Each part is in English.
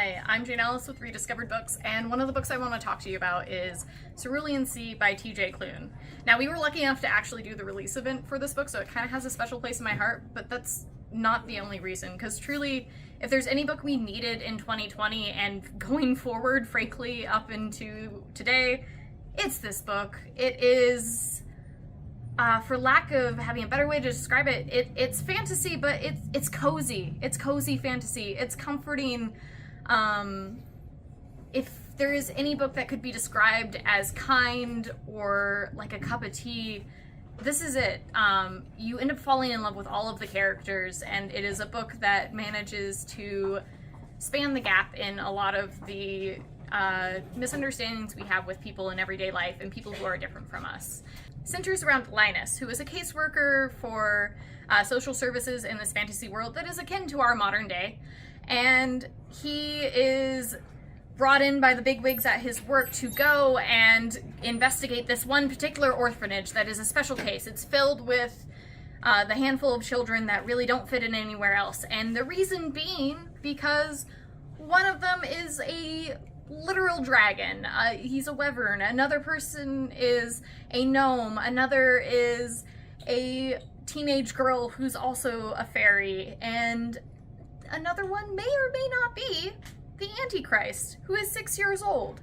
Hi, I'm Jane Ellis with Rediscovered Books, and one of the books I want to talk to you about is Cerulean Sea by TJ Klune. Now, we were lucky enough to actually do the release event for this book, so it kind of has a special place in my heart, but that's not the only reason, because truly, if there's any book we needed in 2020 and going forward, frankly, up into today, it's this book. It is... for lack of having a better way to describe it, it's fantasy, but it's cozy. It's cozy fantasy. It's comforting. If there is any book that could be described as kind or like a cup of tea, this is it. You end up falling in love with all of the characters, and it is a book that manages to span the gap in a lot of the misunderstandings we have with people in everyday life and people who are different from us. Centers around Linus, who is a caseworker for social services in this fantasy world that is akin to our modern day. And he is brought in by the bigwigs at his work to go and investigate this one particular orphanage that is a special case. It's filled with the handful of children that really don't fit in anywhere else. And the reason being because one of them is a literal dragon. He's a wyvern. Another person is a gnome. Another is a teenage girl who's also a fairy. And another one may or may not be the Antichrist, who is 6 years old.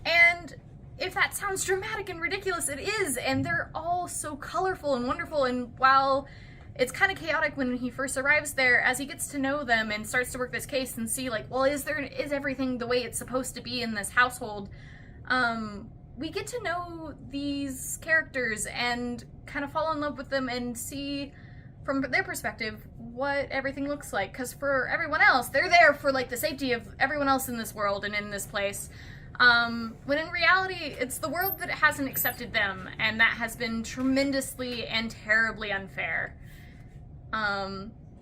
And if that sounds dramatic and ridiculous, it is. And they're all so colorful and wonderful. And while it's kind of chaotic when he first arrives there, as he gets to know them and starts to work this case and see, like, well, is everything the way it's supposed to be in this household? We get to know these characters and kind of fall in love with them and see from their perspective what everything looks like. Because for everyone else, they're there for, like, the safety of everyone else in this world and in this place. When in reality, it's the world that hasn't accepted them, and that has been tremendously and terribly unfair.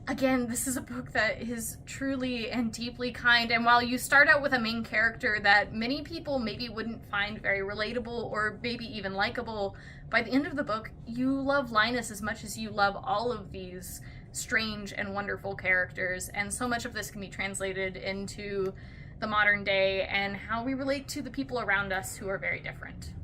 Again, this is a book that is truly and deeply kind, and while you start out with a main character that many people maybe wouldn't find very relatable or maybe even likable, by the end of the book, you love Linus as much as you love all of these strange and wonderful characters, and so much of this can be translated into the modern day and how we relate to the people around us who are very different.